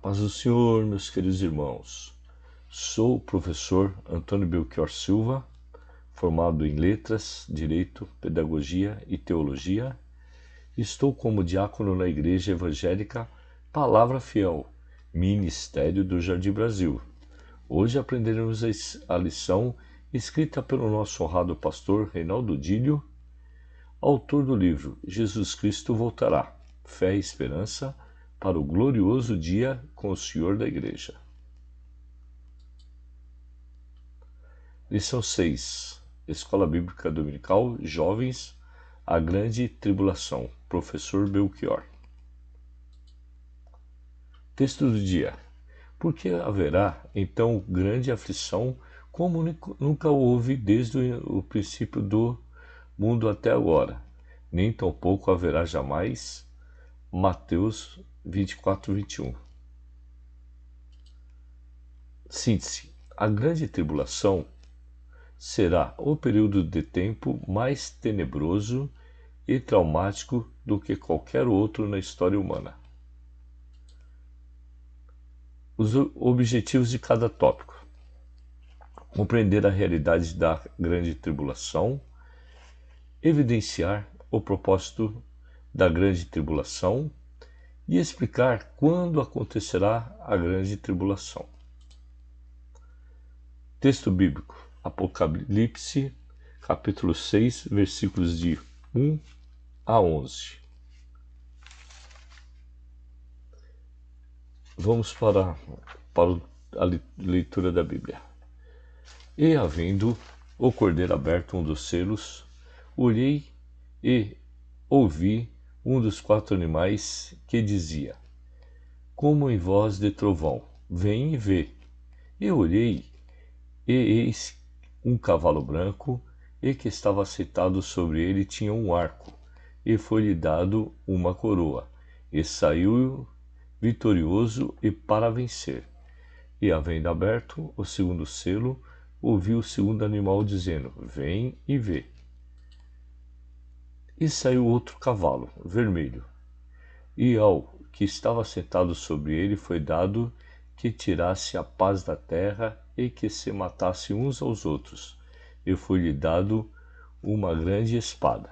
Paz do Senhor, meus queridos irmãos. Sou o professor Antônio Belchior Silva, formado em Letras, Direito, Pedagogia e Teologia. Estou como diácono na Igreja Evangélica Palavra Fiel, Ministério do Jardim Brasil. Hoje aprenderemos a lição escrita pelo nosso honrado pastor Reinaldo Dílio, autor do livro Jesus Cristo Voltará, Fé e Esperança para o glorioso dia com o Senhor da Igreja. Lição 6. Escola Bíblica Dominical, Jovens, a Grande Tribulação. Professor Belchior. Texto do dia. Porque haverá, então, grande aflição, como nunca houve desde o princípio do mundo até agora, nem tampouco haverá jamais. Mateus 24, 21. Síntese. A grande tribulação será o período de tempo mais tenebroso e traumático do que qualquer outro na história humana. Os objetivos de cada tópico: compreender a realidade da grande tribulação, evidenciar o propósito da grande tribulação e explicar quando acontecerá a grande tribulação. Texto bíblico: Apocalipse, capítulo 6, versículos de 1 a 11. Vamos para a leitura da Bíblia. E havendo o cordeiro aberto um dos selos, olhei e ouvi um dos 4 animais que dizia, como em voz de trovão, vem e vê. E olhei, e eis um cavalo branco, e que estava sentado sobre ele tinha um arco, e foi-lhe dado uma coroa, e saiu vitorioso e para vencer. E havendo aberto o segundo selo, ouvi o segundo animal dizendo, vem e vê. E saiu outro cavalo, vermelho, e ao que estava sentado sobre ele foi dado que tirasse a paz da terra e que se matasse uns aos outros, e foi-lhe dado uma grande espada.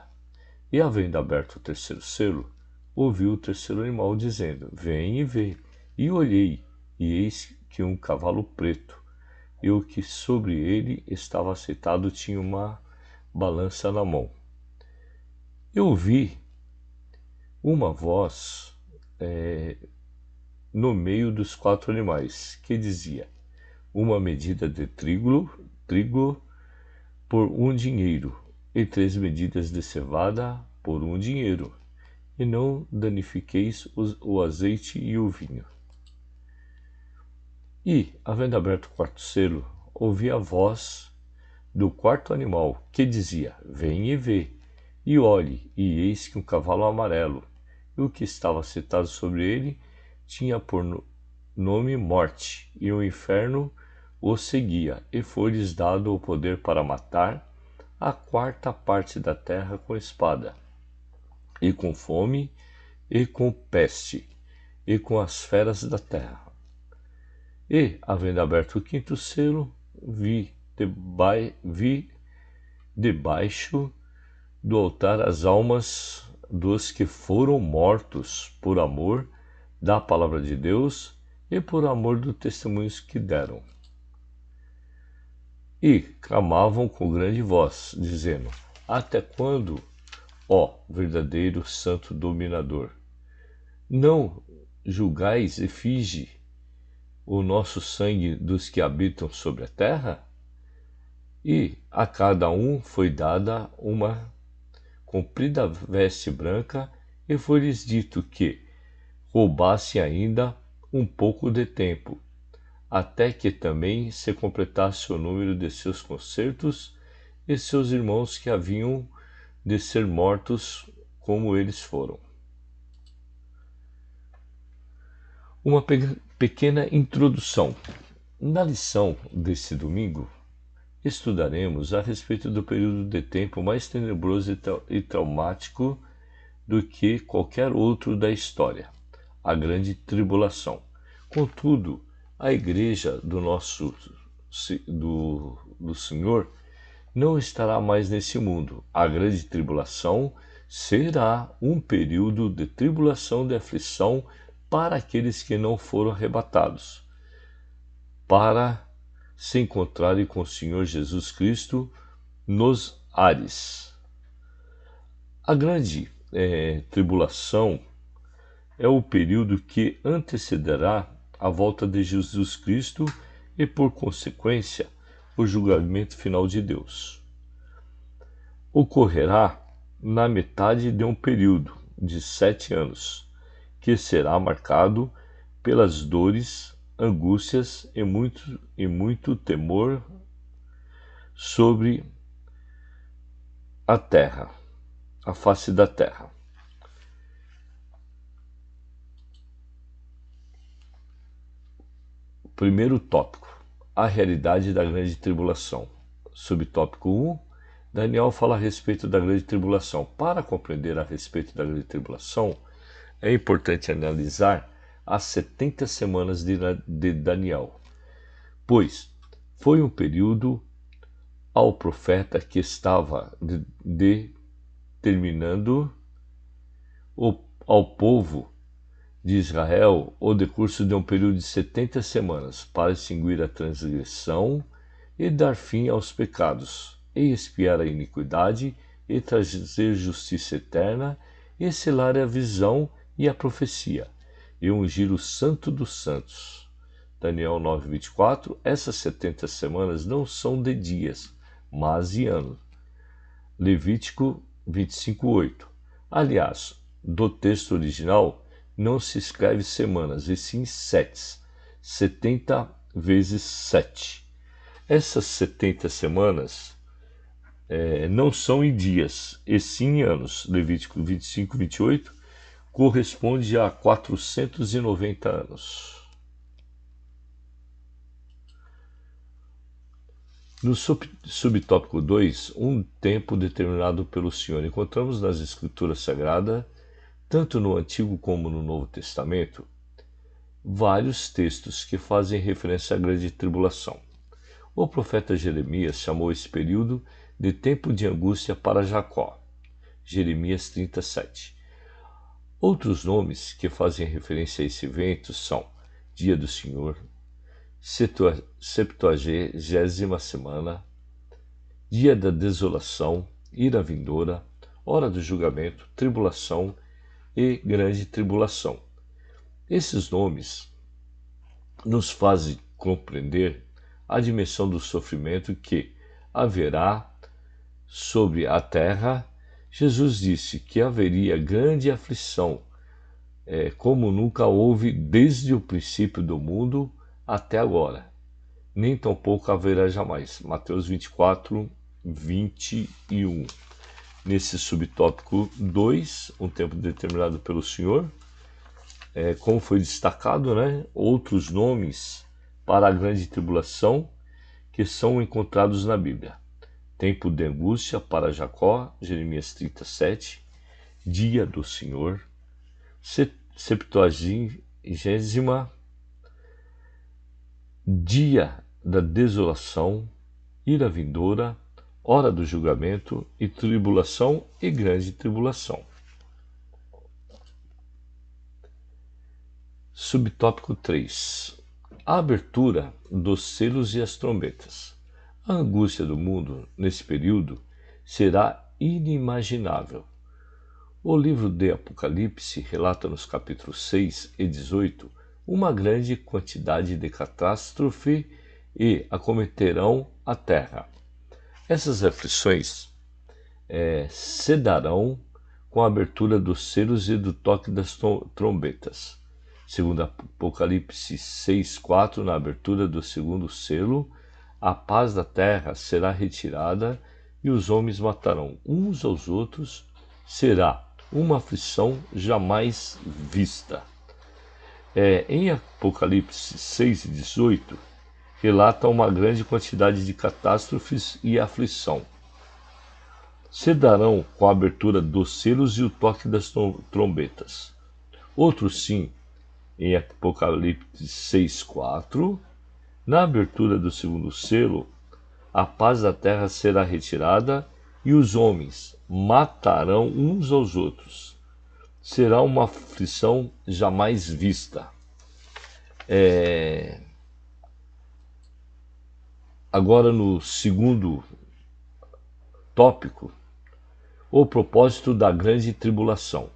E havendo aberto o terceiro selo, ouvi o terceiro animal dizendo, vem e vê. E olhei, e eis que um cavalo preto, e o que sobre ele estava sentado tinha uma balança na mão. Eu ouvi uma voz no meio dos 4 animais, que dizia, uma medida de trigo por 1 dinheiro, e 3 medidas de cevada por 1 dinheiro, e não danifiqueis o azeite e o vinho. E, havendo aberto o 4º selo, ouvi a voz do 4º animal, que dizia, vem e vê, e olhe, e eis que um cavalo amarelo, e o que estava sentado sobre ele tinha por nome Morte, e o inferno o seguia, e foi-lhes dado o poder para matar a 4ª parte da terra com espada, e com fome, e com peste, e com as feras da terra. E, havendo aberto o 5º selo, vi debaixo do altar as almas dos que foram mortos por amor da palavra de Deus e por amor do testemunho que deram. E clamavam com grande voz, dizendo, até quando, ó verdadeiro santo dominador, não julgais e finge o nosso sangue dos que habitam sobre a terra? E a cada um foi dada uma comprida veste branca, e foi-lhes dito que roubasse ainda um pouco de tempo, até que também se completasse o número de seus concertos e seus irmãos que haviam de ser mortos como eles foram. Uma pequena introdução. Na lição deste domingo, estudaremos a respeito do período de tempo mais tenebroso e traumático do que qualquer outro da história, a Grande Tribulação. Contudo, a igreja do Senhor não estará mais nesse mundo. A grande tribulação será um período de tribulação, de aflição para aqueles que não foram arrebatados, para se encontrarem com o Senhor Jesus Cristo nos ares. A grande tribulação é o período que antecederá a volta de Jesus Cristo e, por consequência, o julgamento final de Deus. Ocorrerá na metade de um período de 7 anos, que será marcado pelas dores, angústias e muito temor sobre a terra, a face da terra. Primeiro tópico: a realidade da grande tribulação. Subtópico 1: Daniel fala a respeito da grande tribulação. Para compreender a respeito da grande tribulação, é importante analisar as 70 semanas de Daniel, pois foi um período ao profeta que estava determinando ao povo de Israel o decurso de um período de 70 semanas para extinguir a transgressão e dar fim aos pecados, e expiar a iniquidade, e trazer justiça eterna, e selar a visão e a profecia, e ungir o Santo dos Santos. Daniel 9:24. Essas 70 semanas não são de dias, mas de anos. Levítico 25:8. Aliás, do texto original não se escreve semanas, e sim setes, 70 vezes 7. Essas 70 semanas não são em dias, e sim em anos. Levítico 25:28 corresponde a 490 anos. No subtópico 2, um tempo determinado pelo Senhor. Encontramos nas Escrituras Sagradas, tanto no Antigo como no Novo Testamento, vários textos que fazem referência à grande tribulação. O profeta Jeremias chamou esse período de tempo de angústia para Jacó. Jeremias 37. Outros nomes que fazem referência a esse evento são Dia do Senhor, 70ª semana, Dia da Desolação, Ira Vindoura, Hora do Julgamento, Tribulação e Grande Tribulação. Esses nomes nos fazem compreender a dimensão do sofrimento que haverá sobre a terra. Jesus disse que haveria grande aflição, como nunca houve desde o princípio do mundo até agora, nem tampouco haverá jamais. Mateus 24:21. Nesse subtópico 2, um tempo determinado pelo Senhor, como foi destacado, outros nomes para a grande tribulação que são encontrados na Bíblia. Tempo de angústia para Jacó, Jeremias 37, Dia do Senhor, 70ª, Dia da Desolação, Ira Vindoura, Hora do Julgamento e Tribulação e Grande Tribulação. Subtópico 3. A abertura dos selos e as trombetas. A angústia do mundo nesse período será inimaginável. O livro de Apocalipse relata nos capítulos 6 e 18 uma grande quantidade de catástrofe e acometerão a terra. Essas aflições se darão com a abertura dos selos e do toque das trombetas. Segundo Apocalipse 6:4, na abertura do segundo selo, a paz da terra será retirada e os homens matarão uns aos outros. Será uma aflição jamais vista. Em Apocalipse 6:18, relata uma grande quantidade de catástrofes e aflição. Se darão com a abertura dos selos e o toque das trombetas. Outros sim, em Apocalipse 6:4, na abertura do segundo selo, a paz da terra será retirada e os homens matarão uns aos outros. Será uma aflição jamais vista. Agora, no segundo tópico, o propósito da grande tribulação.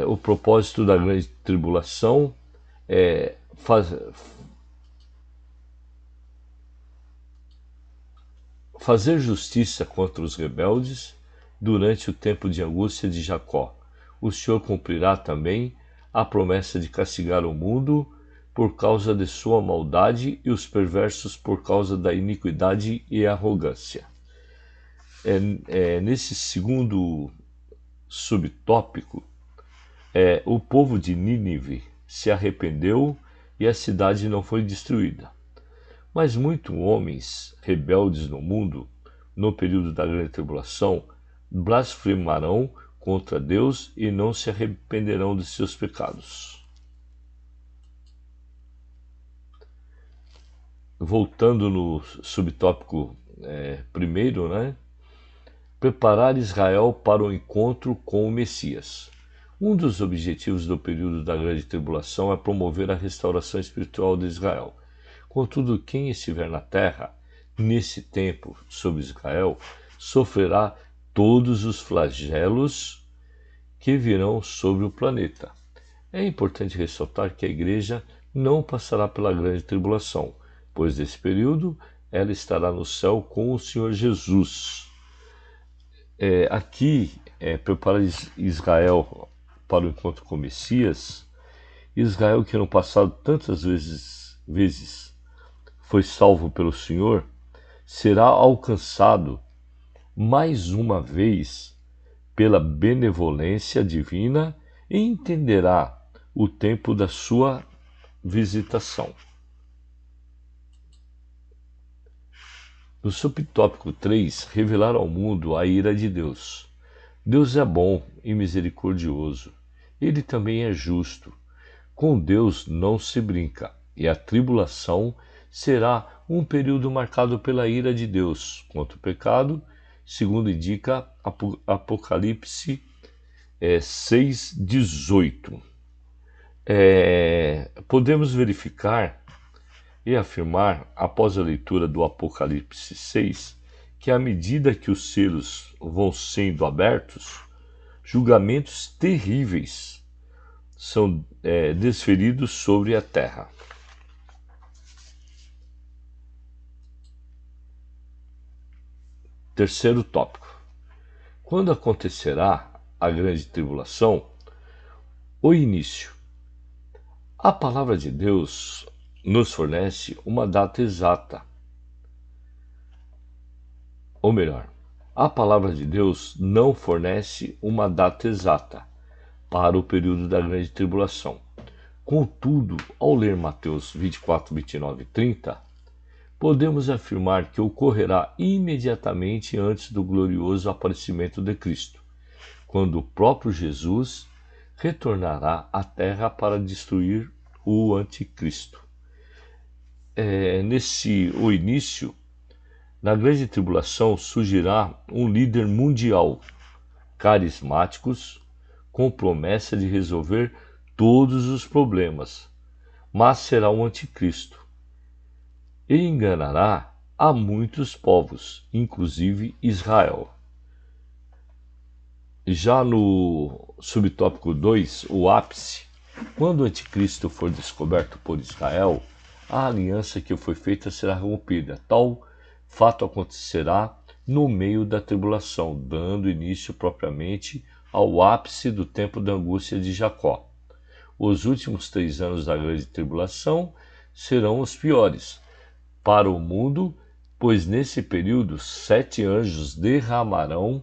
O propósito da grande tribulação é fazer justiça contra os rebeldes durante o tempo de angústia de Jacó. O Senhor cumprirá também a promessa de castigar o mundo por causa de sua maldade e os perversos por causa da iniquidade e arrogância. Nesse segundo subtópico, o povo de Nínive se arrependeu e a cidade não foi destruída. Mas muitos homens rebeldes no mundo, no período da grande tribulação, blasfemarão contra Deus e não se arrependerão de seus pecados. Voltando no subtópico primeiro, preparar Israel para o encontro com o Messias. Um dos objetivos do período da grande tribulação é promover a restauração espiritual de Israel. Contudo, quem estiver na terra, nesse tempo, sobre Israel, sofrerá todos os flagelos que virão sobre o planeta. É importante ressaltar que a igreja não passará pela grande tribulação, pois nesse período ela estará no céu com o Senhor Jesus. Aqui, preparar Israel para o encontro com o Messias. Israel, que no passado tantas vezes foi salvo pelo Senhor, será alcançado mais uma vez pela benevolência divina e entenderá o tempo da sua visitação. No subtópico 3, revelar ao mundo a ira de Deus. Deus é bom e misericordioso. Ele também é justo. Com Deus não se brinca, e a tribulação será um período marcado pela ira de Deus contra o pecado, segundo indica Apocalipse 6:18. Podemos verificar e afirmar, após a leitura do Apocalipse 6, que à medida que os selos vão sendo abertos, julgamentos terríveis são desferidos sobre a terra. Terceiro tópico. Quando acontecerá a grande tribulação? O início. A palavra de Deus nos fornece uma data exata. Ou melhor, a palavra de Deus não fornece uma data exata para o período da grande tribulação. Contudo, ao ler Mateus 24, 29 e 30, podemos afirmar que ocorrerá imediatamente antes do glorioso aparecimento de Cristo, quando o próprio Jesus retornará à terra para destruir o anticristo. O início, na grande tribulação, surgirá um líder mundial, carismáticos, com promessa de resolver todos os problemas, mas será um anticristo e enganará a muitos povos, inclusive Israel. Já no subtópico 2, o ápice, quando o anticristo for descoberto por Israel, a aliança que foi feita será rompida. Tal fato acontecerá no meio da tribulação, dando início propriamente ao ápice do tempo da angústia de Jacó. Os últimos 3 anos da grande tribulação serão os piores para o mundo, pois nesse período 7 anjos derramarão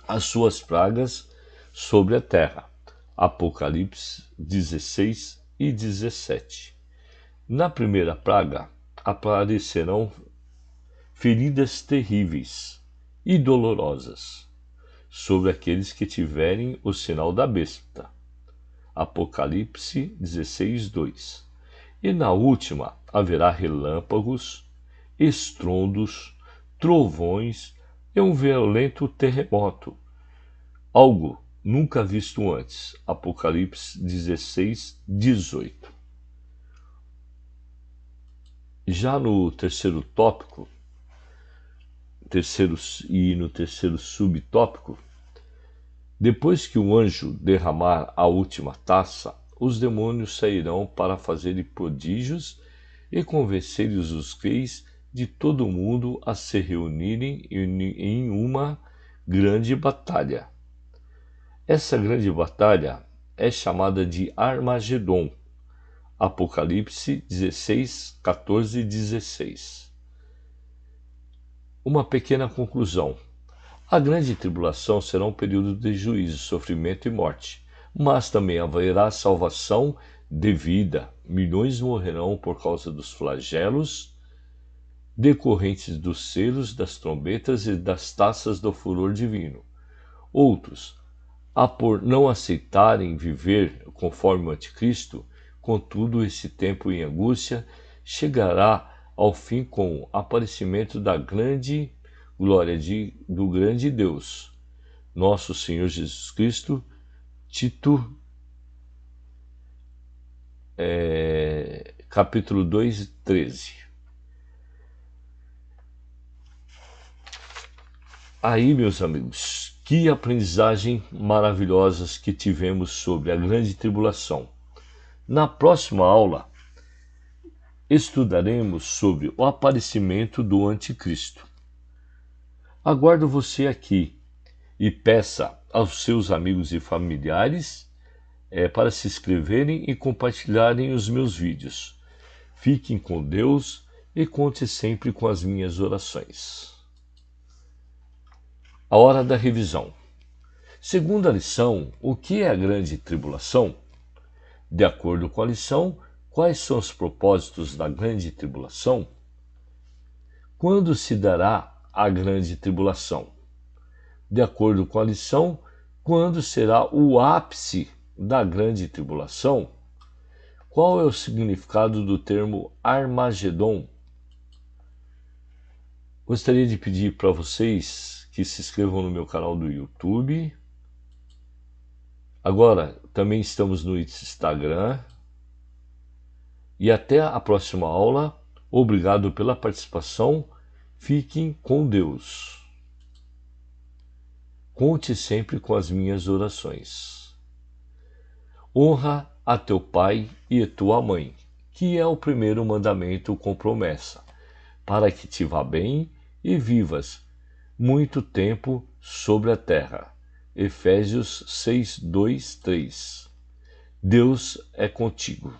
as suas pragas sobre a terra. Apocalipse 16 e 17. Na primeira praga aparecerão feridas terríveis e dolorosas. sobre aqueles que tiverem o sinal da besta. Apocalipse 16:2. E na última haverá relâmpagos, estrondos, trovões e um violento terremoto, algo nunca visto antes. Apocalipse 16:18. Já no terceiro tópico, no terceiro subtópico, depois que o anjo derramar a última taça, os demônios sairão para fazerem prodígios e convencerem os reis de todo o mundo a se reunirem em uma grande batalha. Essa grande batalha é chamada de Armagedon. Apocalipse 16, 14 e 16. Uma pequena conclusão. A grande tribulação será um período de juízo, sofrimento e morte, mas também haverá salvação devida. Milhões morrerão por causa dos flagelos decorrentes dos selos, das trombetas e das taças do furor divino. Outros, por não aceitarem viver conforme o anticristo, contudo esse tempo em angústia chegará ao fim com o aparecimento da grande glória do grande Deus, nosso Senhor Jesus Cristo. Tito, capítulo 2, 13. Aí, meus amigos, que aprendizagem maravilhosas que tivemos sobre a grande tribulação. Na próxima aula, estudaremos sobre o aparecimento do anticristo. Aguardo você aqui e peça aos seus amigos e familiares para se inscreverem e compartilharem os meus vídeos. Fiquem com Deus e conte sempre com as minhas orações. A hora da revisão. Segunda lição, o que é a grande tribulação? De acordo com a lição, quais são os propósitos da grande tribulação? Quando se dará a grande tribulação? De acordo com a lição, quando será o ápice da grande tribulação? Qual é o significado do termo Armagedon? Gostaria de pedir para vocês que se inscrevam no meu canal do YouTube. Agora, também estamos no Instagram. E até a próxima aula. Obrigado pela participação. Fiquem com Deus. Conte sempre com as minhas orações. Honra a teu pai e a tua mãe, que é o primeiro mandamento com promessa, para que te vá bem e vivas muito tempo sobre a terra. Efésios 6, 2, 3. Deus é contigo.